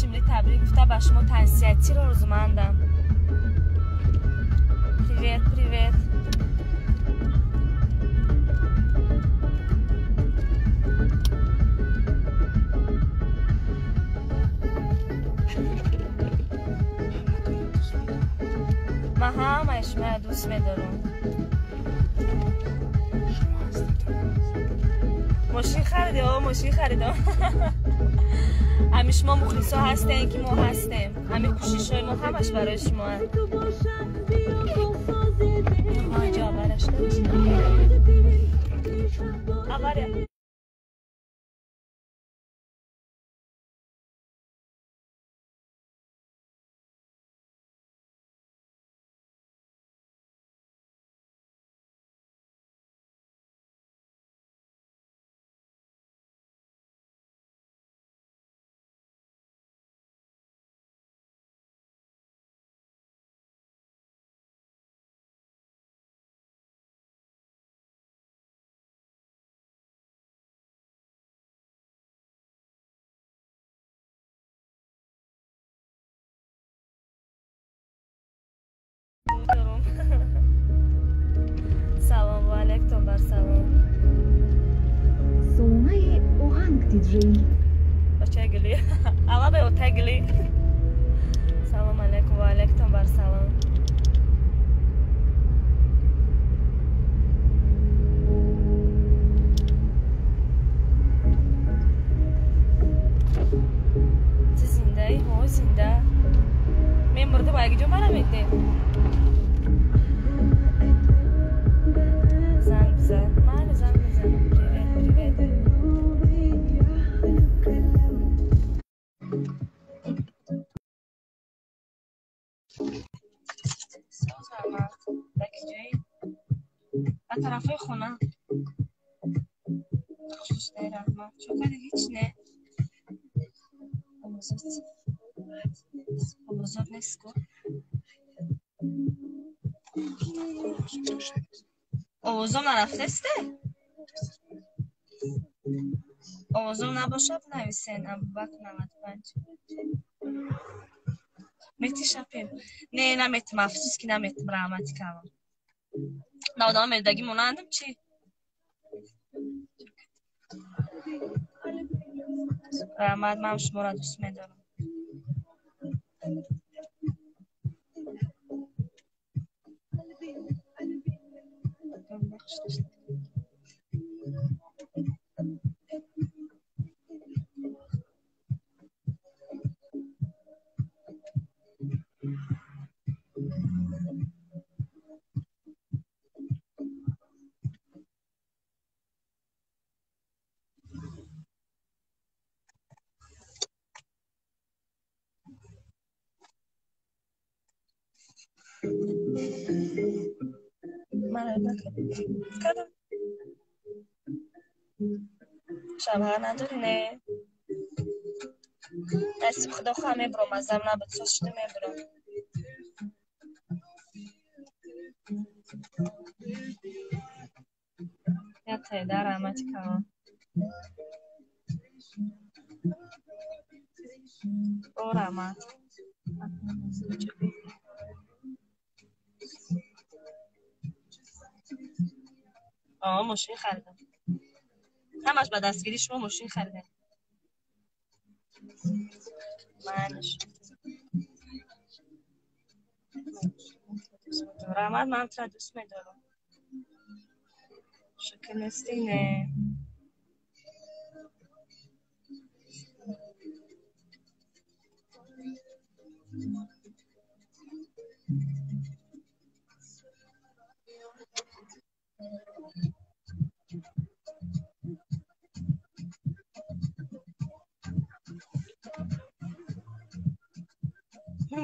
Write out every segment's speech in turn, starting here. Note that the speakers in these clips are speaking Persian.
Шимли табрик гуфта ба шумо таҳсиятиро орзумандам. Привет, привет. من همه شما دوست می‌دارم. ماشین خریدم، ماشین خریدم. همه شما مخلص ها هستین که ما هستیم. همه کوشش های ما همش برای شما هست. آنجا برش داریم سلام علیکم بر سلام سومه اوهنگ دیدری بچه گلی اما به اوته گلی سلام علیکم و علیکم بر سلام چه زنده ای؟ ها زنده من مرده با اگه جو منم ایده زنگ بزن من زنگ بزن پریوت ساز آمد بکی جایی به طرفای خونه خصوص نیرم من چون که هیچ نه آموزاد نیست کن آوازم نرفته استه آوازم نباشد نویسین ابوبکر 95 میتی شپیم نه نمیتم افسوس که نمیتم رحمتی کنم نادام میدگی مونندم چی رحمت من شما را دوست میدارم کدوم شبه نداری نه نسیم خدا خواه میبرم از زم نبود سوز شده میبرم یا تایده رحمتی کنم او رحمت ماشین خریدم همش به دستگیری شما ماشین خریدم منش رحمت من تو دوست میدارم شکل نستینه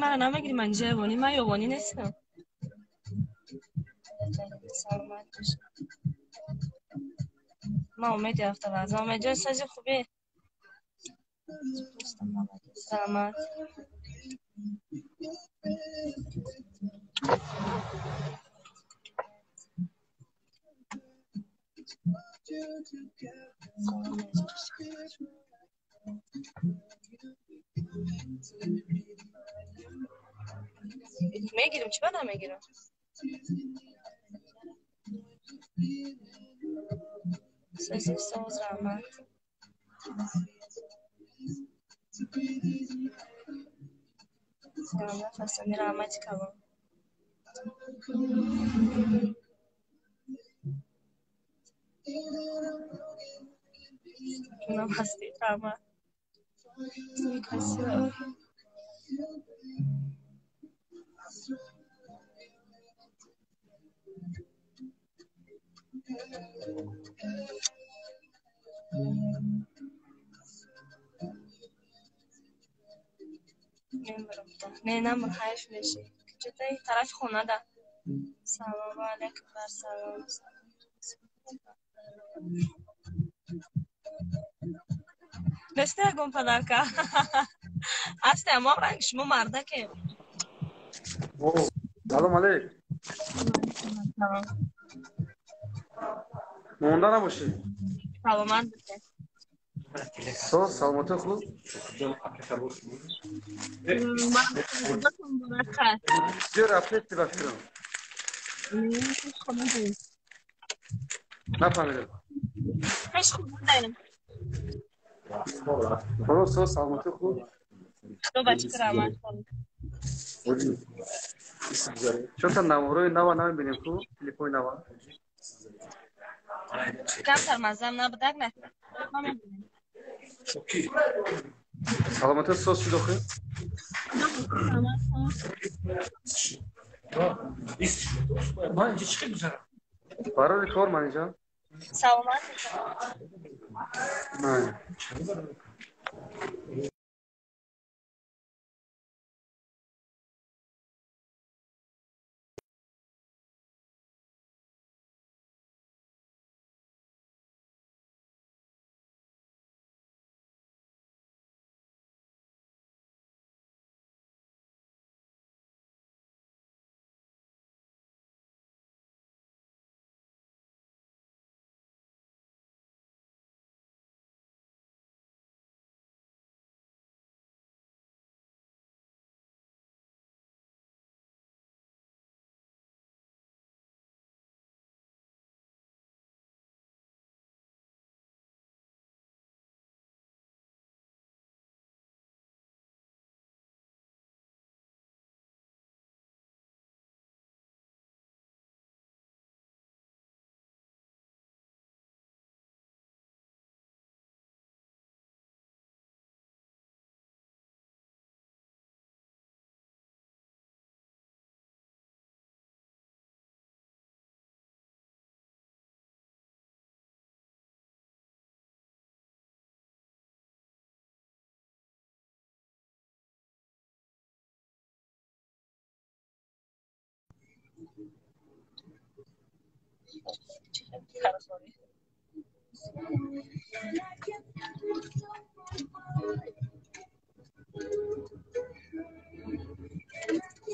من نمیگیری من جوانی من یوانی نیستم سلامت باشی ما امید یافتم از امید جان ساز خوبه سلامت میگیرم چی بدم میگیرم سازی ساز رحمت سلامت حسنی رحمتی کباب اونم هستی رحمت کسی نه من خواهش میشه چطوری طرف خونه ده سلام علیکم بر سلام دسته گم پدرکا هسته اما رنگ شما مرده که سلام علیکم مونده نباشی سلامت بشه سلامت خوب من خودتون برکت چه رفتی بخیرم خونه داریم نفهمیدم هیچ خونه داریم سلامت خوب تو بچه که رحمت کنیم چون تا نمروی نوا نمیبینیم خوب تلفن نوا کم تر مزم نبودک نه سلامت سوز شده خوب برای کار منیجا سلامت بشه نه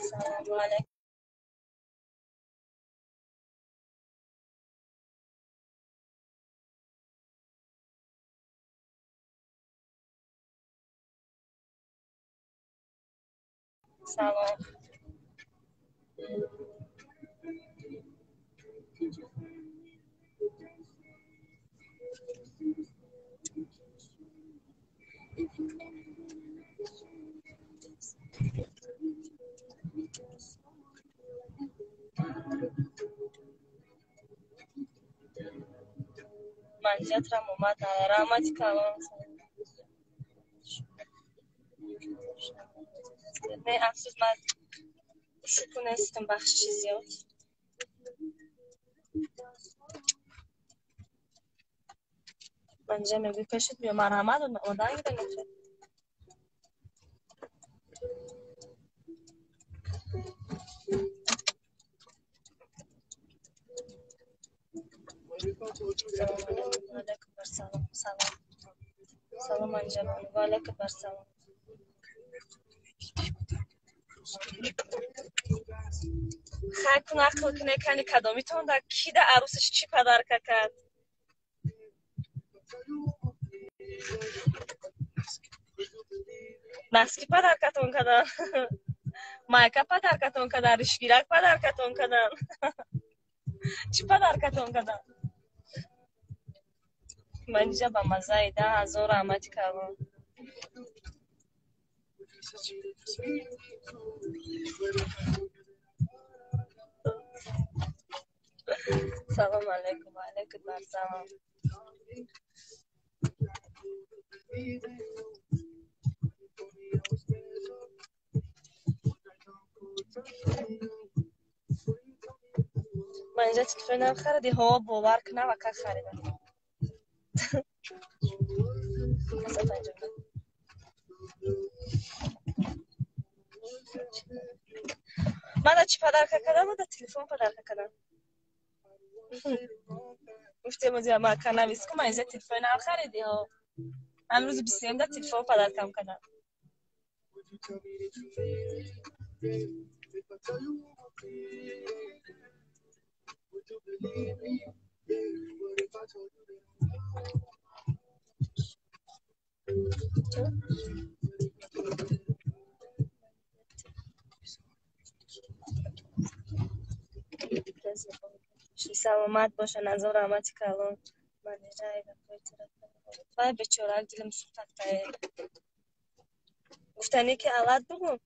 سلام علیکم سلام منجت را اومد رحمتی کباب نه افسوس من شکو نیستم بخش زیاد منجه میگوی کشید بیا مرحمت و آدنگ ده نفر علیکم برسلام. سلام. سلام منیژه بانو. و علیکم برسلام. خاک نقل کنه کنی کدامی تون در کی در عروسش چی پدر کرد؟ نسکی پدر کتون کدن. مایکا پدر کتون کدن. ریشگیرک پدر کتون کدن. چی پدر کتون کدن؟ منیژه با مزه ایده هزار رحمتی کردم. سلام علیکم و علیکم برسلام. من اینجا تلفنم خریدی ها باور کنه و که خریدم. اصلا اینجا من دا چی پدر کردم؟ من دا تلفن پدر کردم. گفته مزید ما کنه ویس که من اینجا تلفنم خریدی ها. امروز 20 دا تلفن پدر کم کردم. سلامت باشه نظر رحمتی کلان منیژه ایده باید بچورک دلم سوخت تایید گفتنی که اولاد بگم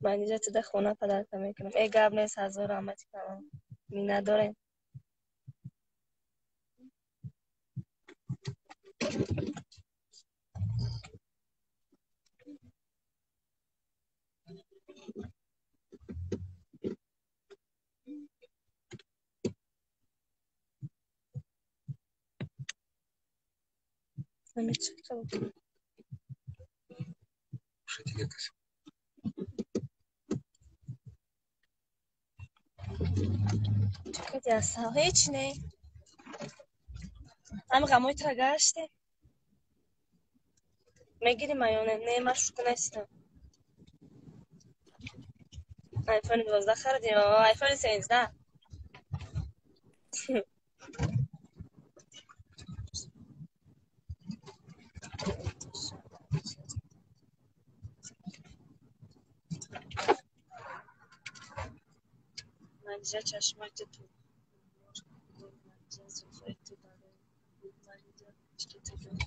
منیژه تو ده خونه پدر کم میکنم ای گب نیست نظر رحمتی کلان می نداره نمیشه کنم چقدر یاسا هیچ نه هم غموی تو گشته میگیری مایونه نه مشروط نیستم آیفون 12 خریدیم آیفون 13 منیژه چشمای تو منیژه زوفای تو داره منیژه چکی تو داره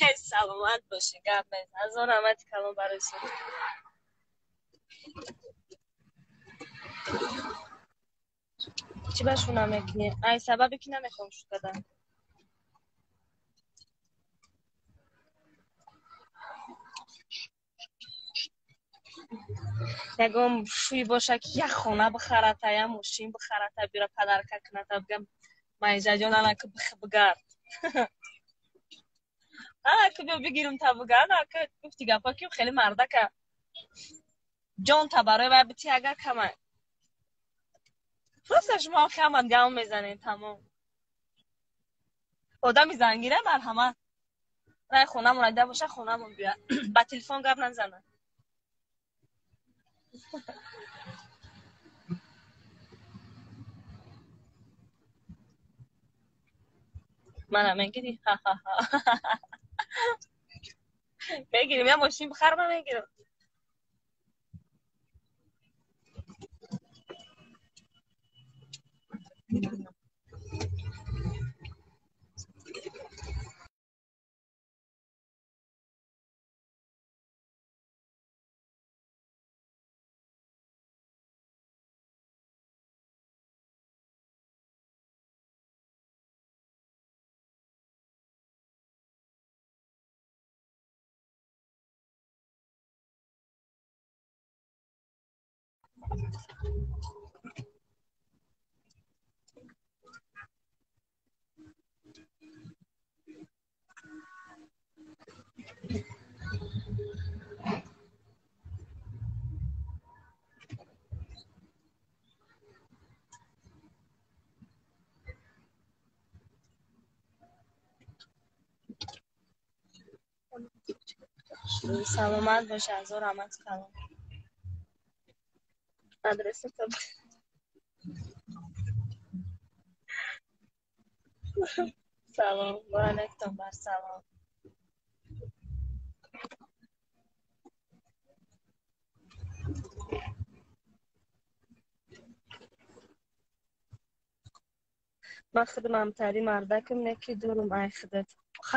هی سلامت باشی گب نیست از اون رحمتی کلام برای شد چی باشون نمیکنی؟ ای سببی که نمیخوام شد بدم یکم شوی باشه که یک خونه بخره تا یک ماشین بخره تا بیره پدر کنه تا بگم منیژه جان انا که بگرد انا که بگیرم تا بگرد انا که گفتی گفا که خیلی مرده که جان تا برای باید بتی اگر کمه راستش ما کمه گم میزنیم تمام آدمی زنگیره بر همه رای خونه مونده باشه خونه مون بیا با تلفن گپ نزنه منم میگیری ها ها ها میگیریم یا ماشین بخر من میگیرم سلامت باشه. از رحمت کلام مدرسه تو سلام و علیکم بر سلام. من خدمم تری مردکم نکی دورم ای خدت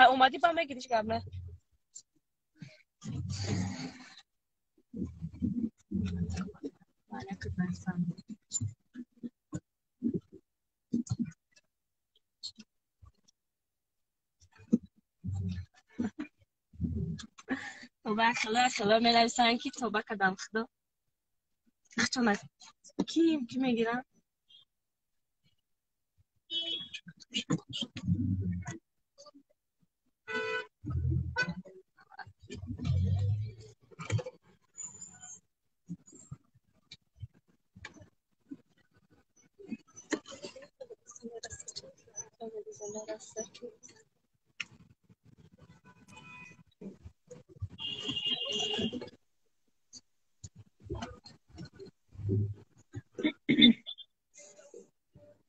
اومدی با مگیریش قبله علیکم بر سلام. توبه خلا می نویسن کی توبه کدام خدا اختم از کی میگیرم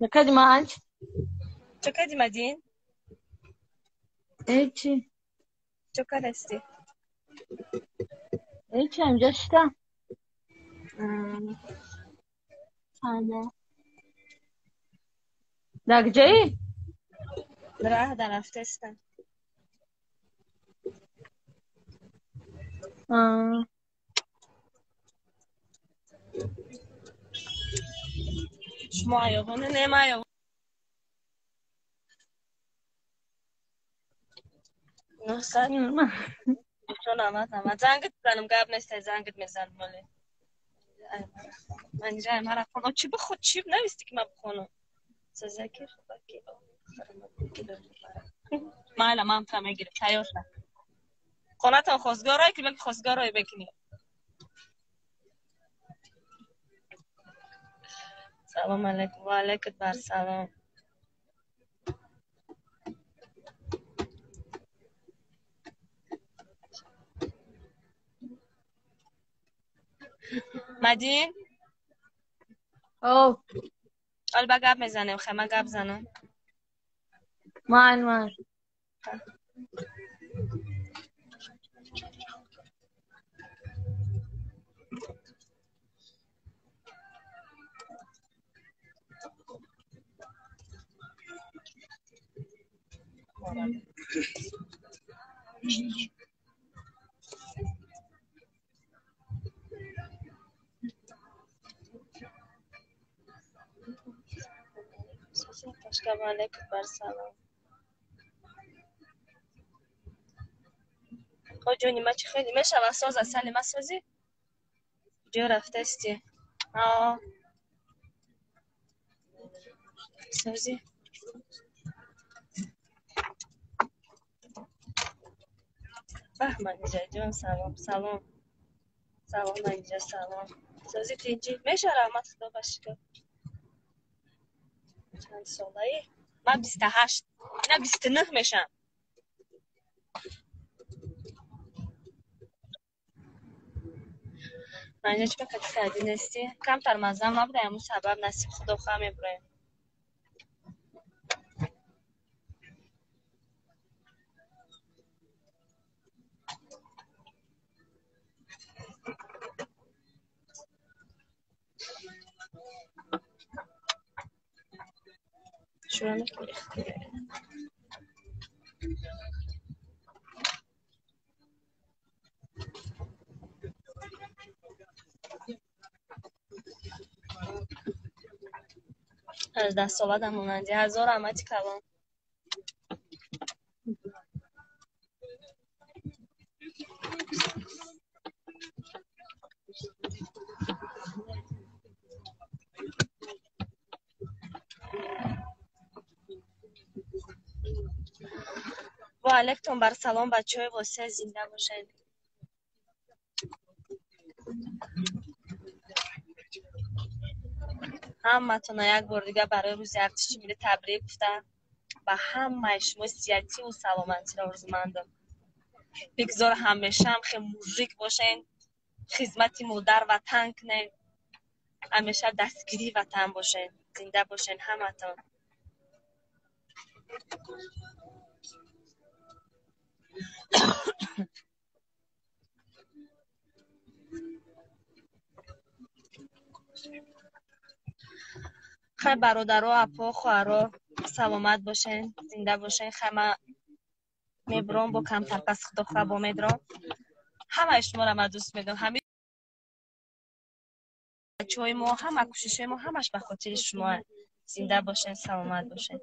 چکدی مانج؟ چکدی مدین؟ ایچی چکد هستی؟ ایچی همجا شتا سانده دک جایی؟ راه در رفته استن شما آیوانه نیم آیوانه نه سر چون آمد زنگت بزنم قبل نیسته زنگت میزن مالی منیجا مرا خونم چی بخود چی نویستی که من بخونم سزاکی خوبکی مالا من تا میگیرم تایار شد خونتان خوزگارای که بگی خوزگارای بکنی سلام علیکم و علیکم بر سلام مدین او حال با گب میزنیم خیمه گب زنم مان سلام علیکم بر سلام او جونی ما چی خیلی میشه واساز اصلی ما سازی جو رفته استی سازی به منیجا جون سلام سلام سلام منیجا سلام سازی تینجی میشه رحمت خدا باشه که چند ساله ای من 28 اینا 29 میشم منیجا چی بکتی کردی نیستی کم تر مزم نبوده همون سبب نصیب خدا خواه میبره شروع میکنی از دست سالات هم مونندی هزار رحمتی کلام و علیکم بر سلام بچه های واسه زنده باشین همتون یک بار دیگه برای روز ارتشی میره تبریک گفتم و همه شما سیاتی و سلامتی را آرزومندم بگذار همیشه هم خیلی موزیک باشین، خدمت مادر وطن کنین، همیشه دستگیری وطن باشین، زنده باشین همتون. خیلی برادرها اپا خواهرها سلامت باشین، زنده باشین. خیلی من میبرم با کمتر پس خدا خواهر با میدرم. همه شما را من دوست میدم، همه بچه‌های ما، همه کوشش ما همش به خاطر شما. زنده باشین، سلامت باشین.